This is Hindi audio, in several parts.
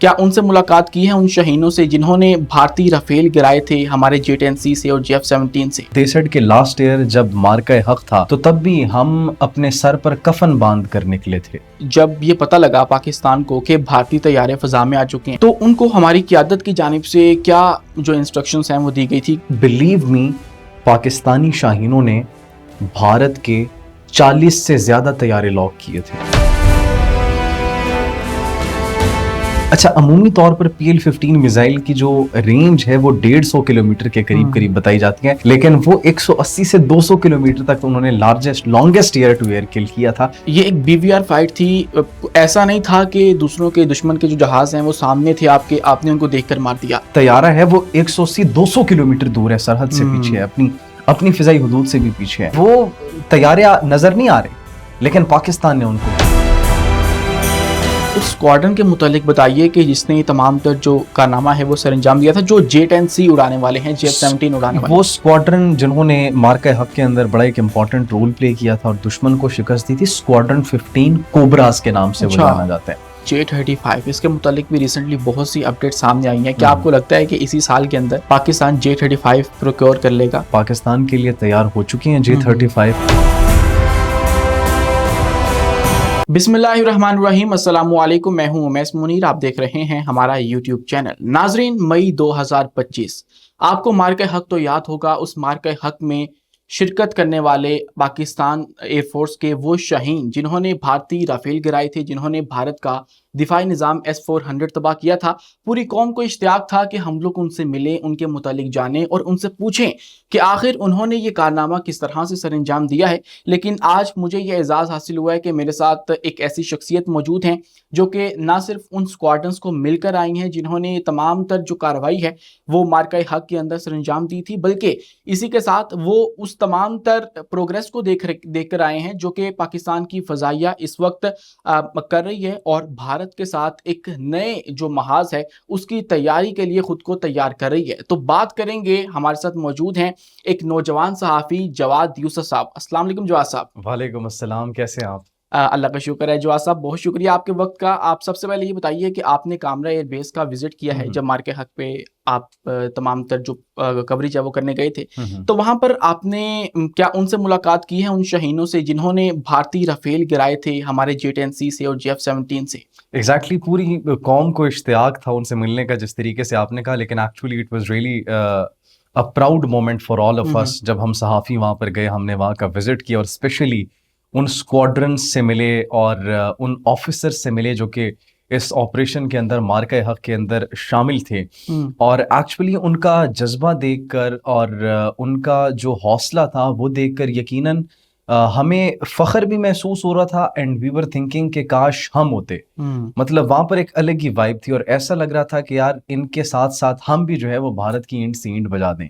क्या उनसे मुलाकात की है उन शहीनों से जिन्होंने भारतीय राफेल गिराए थे हमारे J-10C से और JF-17 से? दे सेड के लास्ट ईयर जब मार्का हक था तो तब भी हम अपने सर पर कफन बांध कर निकले थे। जब ये पता लगा पाकिस्तान को कि भारतीय तैयारे फजा में आ चुके हैं तो उनको हमारी क़यादत की जानिब से क्या जो इंस्ट्रक्शंस हैं वो दी गई थी? बिलीव मी, पाकिस्तानी शाहीनों ने भारत के 40 से ज्यादा तैयारे लॉक किए थे। अच्छा, अमूमी तौर पर PL-15 मिसाइल की जो रेंज है वो 150 किलोमीटर के करीब बताई जाती है, लेकिन वो 180 से 200 किलोमीटर तक उन्होंने लॉन्गेस्ट एयर टू एयर किल किया था। ये एक BVR फाइट थी। ऐसा नहीं था कि दूसरों के दुश्मन के जो जहाज हैं वो सामने थे आपके, आपने उनको देखकर मार दिया। तैयारा है वो 180-200 किलोमीटर दूर है, सरहद से पीछे है, अपनी फिजाई हुदूद से भी पीछे है। वो तैयारे नजर नहीं आ रहे, लेकिन पाकिस्तान ने उनको उस स्क्वाड्रन के मुतालिक बताइए कि जिसने तमाम तर जो कारनामा है वो सर अंजाम दिया था, जो J-10C उड़ाने वाले हैं, JF-17 उड़ाने वाले। वो स्क्वाड्रन जिन्होंने मार्का हक के अंदर बड़ा एक इंपॉर्टेंट रोल प्ले किया था और दुश्मन को शिकस्त दी थी, स्क्वाड्रन 15 कोबरास के नाम से वो जाना जाता है। J-35 इसके मुतालिक भी रिसेंटली बहुत सी अपडेट सामने आई हैं। क्या आपको लगता है कि इसी साल के अंदर पाकिस्तान J-35 प्रोक्योर कर लेगा? पाकिस्तान के लिए तैयार हो चुकी हैं J-35। बिस्मिल्लाहिर्रहमानिर्रहीम, अस्सलाम वालेकुम। मैं हूं उमैस मुनीर, आप देख रहे हैं हमारा यूट्यूब चैनल। नाजरीन, मई 2025 आपको मार्के हक तो याद होगा। उस मार्के हक में शिरकत करने वाले पाकिस्तान एयरफोर्स के वो शहीन जिन्होंने भारतीय राफेल गिराए थे, जिन्होंने भारत का दिफाई निज़ाम S-400 तबाह किया था। पूरी कौम को इश्तियाक था कि हम लोग उनसे मिलें, उनके मुतालिक जानें और उनसे पूछें कि आखिर उन्होंने ये कारनामा किस तरह से सर अंजाम दिया है। लेकिन आज मुझे ये एजाज़ हासिल हुआ है कि मेरे साथ एक ऐसी शख्सियत मौजूद हैं जो कि ना सिर्फ उन स्क्वाड्रंस को मिलकर आई हैं जिन्होंने तमाम तर जो कार्रवाई है वो मार्का हक के अंदर सर अंजाम दी थी, बल्कि इसी के साथ वो उस तमाम तर प्रोग्रेस को देख कर आए हैं जो कि पाकिस्तान की फ़ज़ाइया इस वक्त कर रही है और भारत के साथ एक नए जो महाज है उसकी तैयारी के लिए खुद को तैयार कर रही है। तो बात करेंगे, हमारे साथ मौजूद हैं एक नौजवान सहाफ़ी जवाद यूसुफ साहब। अस्सलाम वालेकुम जवाद साहब। वालेकुम अस्सलाम, कैसे हैं आप? अल्लाह का शुक्र है जवाद साहब, बहुत शुक्रिया आपके वक्त का। आप सबसे पहले ये बताइए कि आपने कामरा एयरबेस का विजिट किया है जब मार्के हक पे आप तमाम तर जो कवरेज है वो करने गए थे, तो वहां पर आपने क्या उनसे मुलाकात की है उन शहीनों से जिन्होंने भारतीय राफेल गिराए थे हमारे J-10C से और JF-17 से? एग्जैक्टली, पूरी कौम को इश्तियाक था उनसे मिलने का, जिस तरीके से आपने कहा, लेकिन actually it was really a proud moment for all of us जब हम सहाफ़ी वहाँ पर गए, हमने वहाँ का विजिट किया और स्पेशली उन स्क्वाड्रंस से मिले और उन ऑफिसर्स से मिले जो कि इस ऑपरेशन के अंदर, मार्का हक के अंदर शामिल थे। और एक्चुअली उनका जज्बा देखकर और उनका जो हौसला था वो देखकर यकीनन हमें फ़ख्र भी महसूस हो रहा था एंड वी वर थिंकिंग कि काश हम होते। मतलब वहाँ पर एक अलग ही वाइब थी और ऐसा लग रहा था कि यार इनके साथ साथ हम भी जो है वो भारत की ईंट से ईंट बजा दें।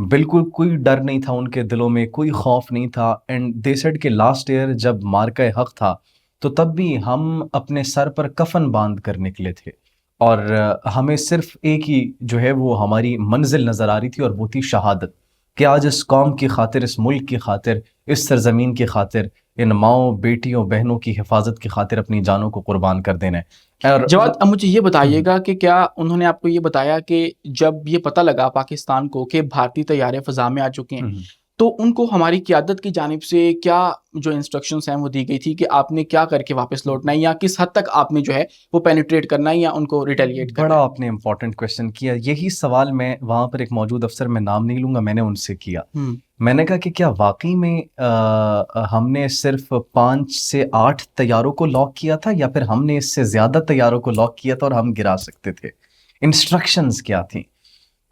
बिल्कुल कोई डर नहीं था उनके दिलों में, कोई खौफ नहीं था। एंड दे सेड के लास्ट ईयर जब मार्का हक था तो तब भी हम अपने सर पर कफन बांध कर निकले थे और हमें सिर्फ एक ही जो है वो हमारी मंजिल नजर आ रही थी और वो थी शहादत, कि आज इस कौम की खातिर, इस मुल्क की खातिर, इस सरजमीन की खातिर, इन माओ बेटियों बहनों की हिफाजत की खातिर अपनी जानों को कुर्बान कर देना है। और जवाद, अब मुझे ये बताइएगा कि क्या उन्होंने आपको ये बताया कि जब ये पता लगा पाकिस्तान को कि भारतीय तैयारे फजा में आ चुके हैं तो उनको हमारी क़यादत की जानिब से क्या जो इंस्ट्रक्शंस हैं वो दी गई थी कि आपने क्या करके वापस लौटना है या किस हद तक आपने जो है वो पेनिट्रेट करना है या उनको रिटेलिएट करना है? बड़ा आपने इंपॉर्टेंट क्वेश्चन किया। यही सवाल मैं वहाँ पर एक मौजूद अफसर, मैं नाम नहीं लूँगा, मैंने उनसे किया। मैंने कहा कि क्या वाकई में हमने सिर्फ 5 से 8 तैयारों को लॉक किया था या फिर हमने इससे ज़्यादा तैयारों को लॉक किया था और हम गिरा सकते थे? इंस्ट्रक्शंस क्या थी?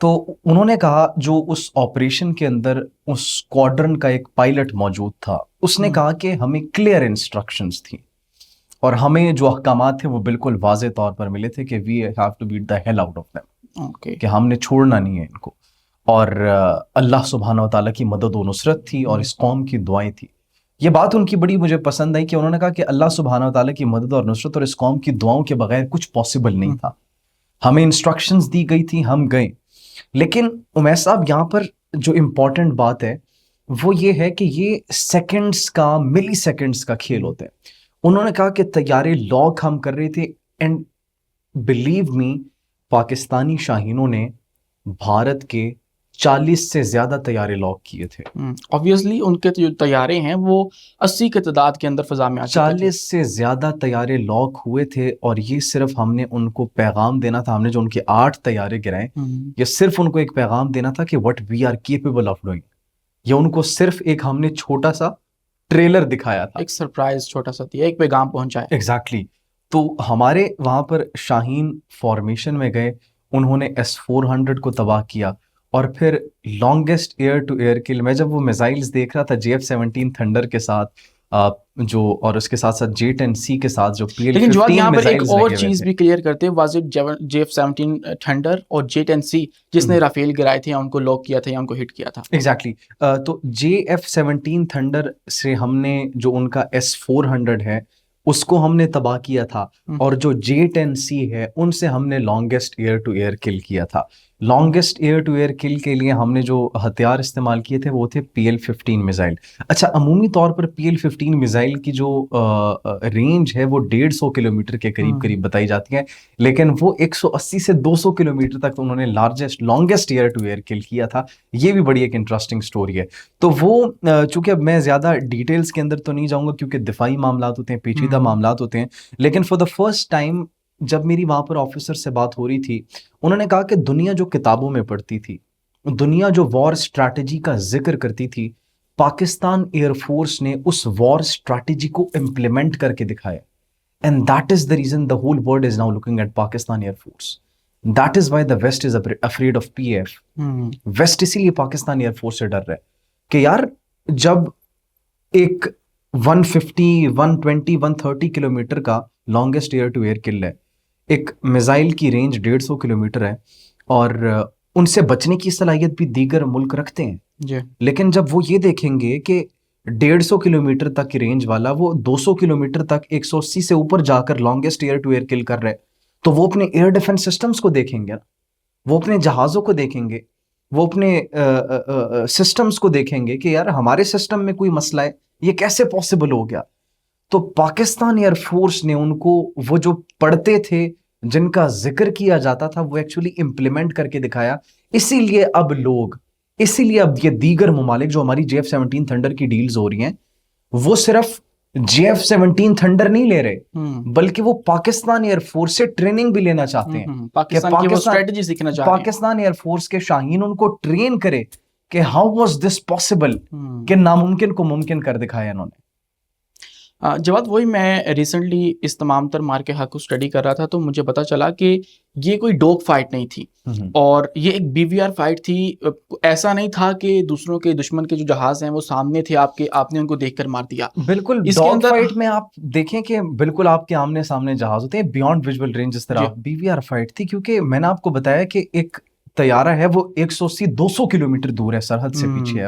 तो उन्होंने कहा, जो उस ऑपरेशन के अंदर उस स्क्वाड्रन का एक पायलट मौजूद था, उसने कहा कि हमें क्लियर इंस्ट्रक्शंस थी और हमें जो अहकामात थे वो बिल्कुल वाज़े तौर पर मिले थे कि we have to beat the hell out of them, कि हमने छोड़ना नहीं है इनको। और अल्लाह सुब्हानहू व तआला की मदद व नुसरत थी और इस कौम की दुआएं थी। ये बात उनकी बड़ी मुझे पसंद आई कि उन्होंने कहा कि अल्लाह सुब्हानहू व तआला की मदद और नुसरत और इस कौम की दुआओं के बगैर कुछ पॉसिबल नहीं था। हमें इंस्ट्रक्शंस दी गई थी, हम गए। लेकिन उमैस साहब, यहाँ पर जो इम्पोर्टेंट बात है वो ये है कि ये सेकंड्स का, मिली सेकंड्स का खेल होता है। उन्होंने कहा कि तैयारे लॉक हम कर रहे थे एंड बिलीव मी, पाकिस्तानी शाहीनों ने भारत के 40 से ज्यादा तैयारे लॉक किए थे। ऑब्वियसली उनके जो तैयारे हैं वो 80 के तादाद के अंदर फिजा में आ चुके थे। 40 से ज्यादा तैयारे लॉक हुए थे, और ये सिर्फ हमने उनको पैगाम देना था। हमने जो उनके 8 तैयारे गिराए, ये सिर्फ उनको एक पैगाम देना था कि what we are capable of doing. ये उनको सिर्फ एक हमने छोटा सा ट्रेलर दिखाया था, एक सरप्राइज छोटा सा दिया, एक पैगाम पहुंचाया। एग्जैक्टली तो हमारे वहां पर शाहीन फॉर्मेशन में गए, उन्होंने S-400 को तबाह किया, और फिर लॉन्गेस्ट एयर टू एयर किल। मैं जब वो मिसाइल्स देख रहा था JF-17 थंडर के साथ, जो और उसके साथ साथ J-10C के साथ जो लेकिन जवाब PL-15 यहाँ पर एक मिसाइल्स और लगे हुए चीज थे। भी क्लियर करते हैं, वाज इट JF-17 थंडर और J-10C जिसने राफेल गिराए थे या उनको लॉक किया था या उनको हिट किया था? एग्जैक्टली तो JF-17 थंडर से हमने जो उनका S-400 है उसको हमने तबाह किया था, और जो J-10C है उनसे हमने लॉन्गेस्ट एयर टू एयर किल किया था। लॉन्गेस्ट एयर टू एयर किल के लिए हमने जो हथियार इस्तेमाल किए थे वो थे PL-15 मिसाइल। अच्छा, अमूमी तौर पर PL-15 मिसाइल की जो रेंज है वो 150 किलोमीटर के करीब करीब बताई जाती है, लेकिन वो 180 से 200 किलोमीटर तक उन्होंने लॉन्गेस्ट एयर टू एयर किल किया था। ये भी बड़ी एक इंटरेस्टिंग स्टोरी है। तो वो चूंकि अब मैं ज्यादा डिटेल्स के अंदर तो नहीं जाऊंगा क्योंकि दिफाई मामलात होते हैं, पेचीदा मामलात होते हैं, लेकिन फॉर द फर्स्ट टाइम जब मेरी वहां पर ऑफिसर से बात हो रही थी, उन्होंने कहा कि दुनिया जो किताबों में पढ़ती थी, दुनिया जो वॉर स्ट्रैटेजी का जिक्र करती थी, पाकिस्तान एयरफोर्स ने उस वॉर स्ट्रैटेजी को इंप्लीमेंट करके दिखाया। And that is the reason the whole world is now looking at Pakistan air force. That is why the west is afraid of PF। West इसीलिए पाकिस्तान एयरफोर्स से डर रहा है कि यार जब एक 150, 120, 130 किलोमीटर का लॉन्गेस्ट एयर टू एयर किल है, एक मिसाइल की रेंज 150 किलोमीटर है, और उनसे बचने की सलाहियत भी दीगर मुल्क रखते हैं जी। लेकिन जब वो ये देखेंगे कि 150 किलोमीटर तक की रेंज वाला वो 200 किलोमीटर तक 180 से ऊपर जाकर लॉन्गेस्ट एयर टू एयर किल कर रहे हैं, तो वो अपने एयर डिफेंस सिस्टम्स को देखेंगे ना, वो अपने जहाज़ों को देखेंगे, वो अपने सिस्टम्स को देखेंगे कि यार हमारे सिस्टम में कोई मसला है, ये कैसे पॉसिबल हो गया। तो पाकिस्तान एयरफोर्स ने उनको वो जो पढ़ते थे, जिनका जिक्र किया जाता था, वो एक्चुअली इंप्लीमेंट करके दिखाया। इसीलिए अब ये दीगर ममालिक जो हमारी JF-17 थंडर की डील्स हो रही हैं, वो सिर्फ JF-17 थंडर नहीं ले रहे, बल्कि वो पाकिस्तान एयरफोर्स से ट्रेनिंग भी लेना चाहते हैं। पाकिस्तान की वो स्ट्रेटजी सीखना चाहते हैं। पाकिस्तान एयरफोर्स के शाहीन उनको ट्रेन करे कि हाउ वाज दिस पॉसिबल, कि नामुमकिन को मुमकिन कर दिखाया इन्होंने। जवाद, वही मैं रिसेंटली इस तमाम तर मार के हक को स्टडी कर रहा था, तो मुझे पता चला कि ये कोई डॉग फाइट नहीं थी, और ये एक BVR फाइट थी। ऐसा नहीं था कि दूसरों के दुश्मन के जो जहाज हैं वो सामने थे आपके, आपने उनको देखकर मार दिया। बिल्कुल, डॉग फाइट में आप देखें कि बिल्कुल आपके आमने सामने जहाज होते हैं, बियॉन्ड विजुअल रेंज, इस तरह BVR फाइट थी। क्योंकि मैंने आपको बताया कि एक तैयारा है वो 180-200 किलोमीटर दूर है, सरहद से पीछे है,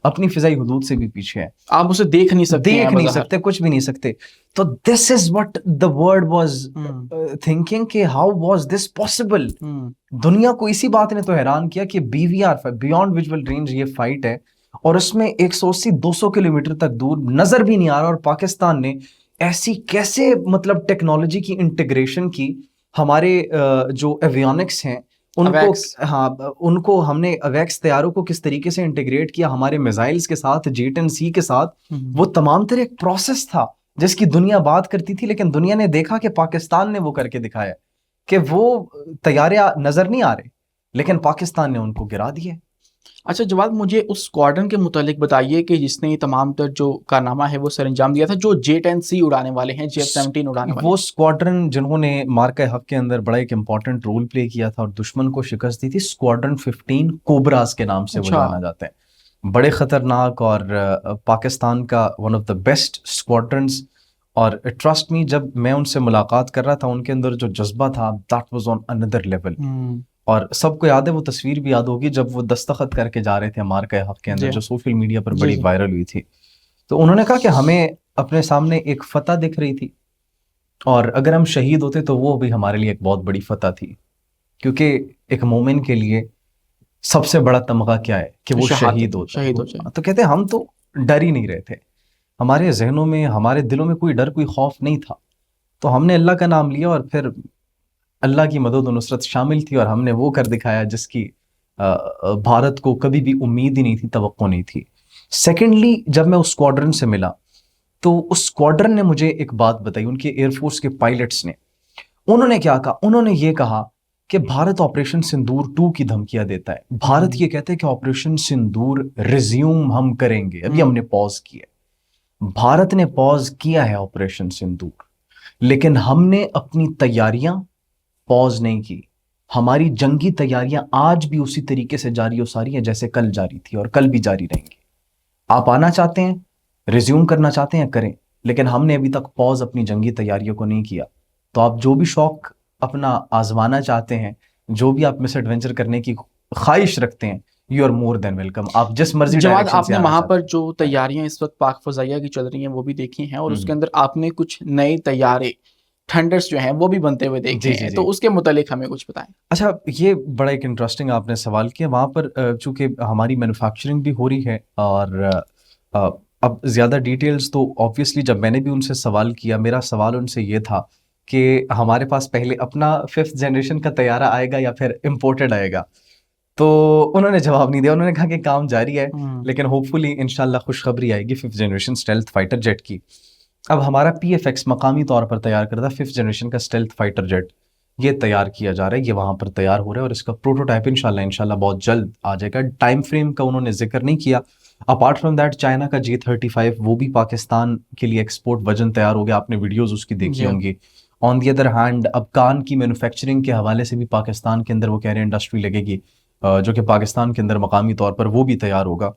अपनी फिजाई हुदूद से भी पीछे है, आप उसे देख नहीं सकते, कुछ भी नहीं सकते। तो this is what the world was thinking कि हाउ वाज दिस पॉसिबल। दुनिया को इसी बात ने तो हैरान किया कि BVR बियॉन्ड विजुअल रेंज ये फाइट है, और उसमें 180-200 किलोमीटर तक दूर नजर भी नहीं आ रहा, और पाकिस्तान ने ऐसी कैसे मतलब टेक्नोलॉजी की इंटीग्रेशन की। हमारे जो एवियोनिक्स हैं उनको हमने अवेक्स तैयारों को किस तरीके से इंटीग्रेट किया हमारे मिसाइल्स के साथ, J-10C के साथ, वो तमाम तरह एक प्रोसेस था जिसकी दुनिया बात करती थी, लेकिन दुनिया ने देखा कि पाकिस्तान ने वो करके दिखाया कि वो तैयारे नजर नहीं आ रहे, लेकिन पाकिस्तान ने उनको गिरा दिया। अच्छा जवाब, मुझे उस स्क्वाड्रन के मुतालिक बताइए कि जिसने ये तमाम तर जो कारनामा है वो सर अंजाम दिया था, जो J-10C उड़ाने वाले हैं, JF-17 उड़ाने वाले, वो स्क्वाड्रन जिन्होंने मार्का हक के अंदर बड़ा एक इंपॉर्टेंट रोल प्ले किया था और दुश्मन को शिकस्त दी थी, स्क्वाड्रन 15 कोबरास के नाम से वो जाना जाता है। बड़े खतरनाक और पाकिस्तान का one of the best squadrons. और ट्रस्ट मी, जब मैं उनसे मुलाकात कर रहा था, उनके अंदर जो जज्बा था, that was on another level. और सबको याद है, वो तस्वीर भी याद होगी जब वो दस्तखत करके जा रहे थे मार्का हक के अंदर, जो सोशल मीडिया पर बड़ी वायरल हुई थी। तो उन्होंने कहा कि हमें अपने सामने एक फतह दिख रही थी, और अगर हम शहीद होते तो वो भी हमारे लिए एक बहुत बड़ी फतह थी, क्योंकि एक मोमिन के लिए सबसे बड़ा तमगा क्या है कि वो शहीद हो जाए। तो कहते हम तो डर ही नहीं रहे थे, हमारे जहनों में, हमारे दिलों में कोई डर, कोई खौफ नहीं था। तो हमने अल्लाह का नाम लिया और फिर अल्लाह की मदद और नुसरत शामिल थी और हमने वो कर दिखाया जिसकी भारत को कभी भी उम्मीद ही नहीं थी, तवक्को नहीं थी। सेकेंडली, जब मैं उस स्क्वाड्रन से मिला तो उस स्क्वाड्रन ने मुझे एक बात बताई, उनके एयरफोर्स के पायलट्स ने। उन्होंने क्या कहा? उन्होंने ये कहा कि भारत ऑपरेशन सिंदूर 2 की धमकियां देता है। भारत ये कहते हैं कि ऑपरेशन सिंदूर रिज्यूम हम करेंगे, अभी हमने पॉज किया। भारत ने पॉज किया है ऑपरेशन सिंदूर, लेकिन हमने अपनी तैयारियां पॉज नहीं की। हमारी जंगी तैयारियां आज भी उसी तरीके से जारी और सारी हैं जैसे कल जारी थी और कल भी जारी रहेंगी। आप आना चाहते हैं, रिज्यूम करना चाहते हैं, करें, लेकिन हमने अभी तक पॉज अपनी जंगी तैयारियों को नहीं किया। तो आप जो भी शौक अपना आजमाना चाहते हैं, जो भी आप मिस एडवेंचर करने की ख्वाहिश रखते हैं, you are more than welcome. आप जिस मर्जी जवाद, डायरेक्शन से आपने आना वहां चाहते पर हैं। जो तैयारियां इस वक्त पाक फजाइया की चल रही हैं वो भी देखी हैं, और उसके अंदर आपने कुछ नए तैयारे थंडर्स जो हैं वो भी बनते हुए देखे जी जी हैं, जी। तो उसके मुतालिक हमें कुछ बताएं। अच्छा, ये बड़ा एक इंटरेस्टिंग आपने सवाल किया। वहाँ पर चूंकि हमारी मैन्युफैक्चरिंग भी हो रही है और अ, अब ज़्यादा डिटेल्स तो ऑब्वियसली जब मैंने भी उनसे सवाल किया, मेरा सवाल उनसे ये था कि हमारे पास पहले अपना 5th जनरेशन का तैयारा आएगा या फिर इम्पोर्टेड आएगा। तो उन्होंने जवाब नहीं दिया। उन्होंने कहा कि काम जारी है, लेकिन होपफुली इंशाल्लाह खुशखबरी आएगी 5th generation stealth fighter jet की। अब हमारा PFX मकामी तौर पर तैयार करता 5th जनरेशन का स्टेल्थ फाइटर जेट, ये तैयार किया जा रहा है, ये वहाँ पर तैयार हो रहा है और इसका प्रोटोटाइप इंशाल्लाह बहुत जल्द आ जाएगा। टाइम फ्रेम का उन्होंने जिक्र नहीं किया। अपार्ट फ्रॉम दैट, चाइना का J-35 वो भी पाकिस्तान के लिए एक्सपोर्ट वर्जन तैयार हो गया, आपने वीडियोस उसकी देखी जी। होंगी। ऑन दी अदर हैंड, अब कान की मैन्युफैक्चरिंग के हवाले से भी पाकिस्तान के अंदर वो कह रहे हैं इंडस्ट्री लगेगी, जो कि पाकिस्तान के अंदर मकामी तौर पर वो भी तैयार होगा।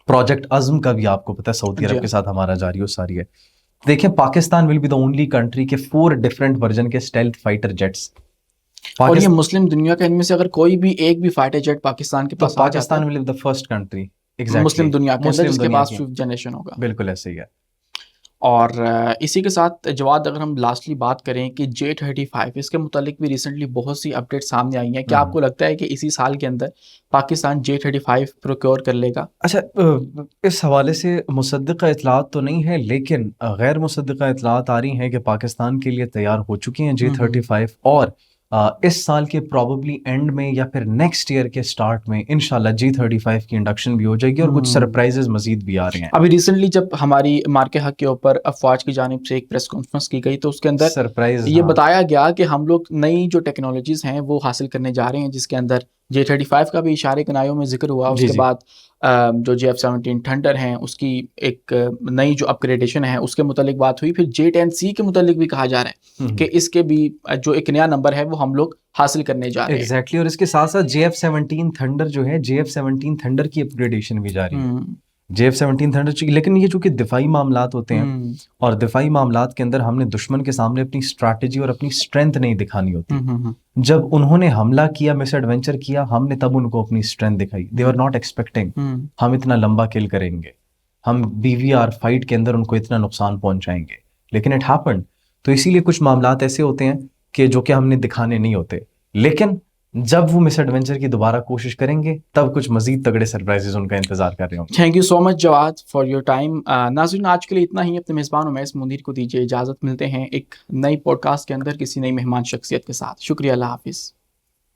प्रोजेक्ट अज़्म का भी आपको पता है सऊदी अरब जी। के साथ हमारा जारी और सारी है। देखिए, Pakistan will be the only country के 4 डिफरेंट वर्जन के स्टेल्थ फाइटर जेट्स। और ये मुस्लिम दुनिया का, इनमें से अगर कोई भी एक भी फाइटर जेट पाकिस्तान के तो पास आ जाता पाकिस्तान है will be the first country, Muslim exactly, दुनिया के अंदर मुस्लिम जिसके दुनिया पास की, 5th जनरेशन होगा। बिल्कुल ऐसे ही है। और इसी के साथ जवाद, अगर हम लास्टली बात करें कि J-35, इसके मुतालिक भी रिसेंटली बहुत सी अपडेट सामने आई हैं। क्या आपको लगता है कि इसी साल के अंदर पाकिस्तान J-35 प्रोक्योर कर लेगा? अच्छा, इस हवाले से मुसद्दिक़ा इतलात तो नहीं है, लेकिन गैर मुसद्दिक़ा इतलात आ रही हैं कि पाकिस्तान के लिए तैयार हो चुकी हैं J-35 और इस साल के प्रॉबली एंड में या फिर नेक्स्ट ईयर के स्टार्ट में इंशाल्लाह J-35 की इंडक्शन भी हो जाएगी और कुछ सरप्राइजेस मजीद भी आ रहे हैं। अभी रिसेंटली जब हमारी मार्के हक के ऊपर अफवाज की जानिब से एक प्रेस कॉन्फ्रेंस की गई, तो उसके अंदर सरप्राइज, ये हाँ। बताया गया कि हम लोग नई जो टेक्नोलॉजीज़ हैं वो हासिल करने जा रहे हैं, जिसके अंदर J-35 का भी इशारे कनायों में जिक्र हुआ। जी उसके जी। बाद जो JF-17 थंडर हैं उसकी एक नई जो अपग्रेडेशन है उसके मुतालिक बात हुई। फिर J-10C के मुतालिक भी कहा जा रहा है कि इसके भी जो एक नया नंबर है वो हम लोग हासिल करने जा रहे हैं। एग्जैक्टली, और इसके साथ साथ JF-17 थंडर जो है, JF-17 थंडर की अपग्रेडेशन भी जारी है। JF-17 थंडर, लेकिन ये चूंकि दिफाई मामलात होते हैं और दिफाई मामलात के अंदर हमने दुश्मन के सामने अपनी स्ट्रैटेजी और अपनी स्ट्रेंथ नहीं दिखानी होती। जब उन्होंने हमला किया, मिस एडवेंचर किया, हमने तब उनको अपनी स्ट्रेंथ दिखाई। दे आर नॉट एक्सपेक्टिंग हम इतना लंबा किल करेंगे, हम BVR फाइट के अंदर उनको इतना नुकसान पहुंचाएंगे, लेकिन इट हैपेंड। तो इसीलिए कुछ मामलात ऐसे होते हैं कि जो कि हमने दिखाने नहीं होते, लेकिन जब वो मिस एडवेंचर की दोबारा कोशिश करेंगे तब कुछ मजीद तगड़े सरप्राइजेस उनका इंतजार कर रहे होंगे। Thank you so much Jawad for your time. नाज़रीन, आज के लिए इतना ही। अपने मेज़बान उमैस मुनीर को दीजिए इजाज़त। मिलते हैं एक नई पॉडकास्ट के अंदर किसी नई मेहमान शख्सियत के साथ। शुक्रिया, अल्लाह हाफिज़।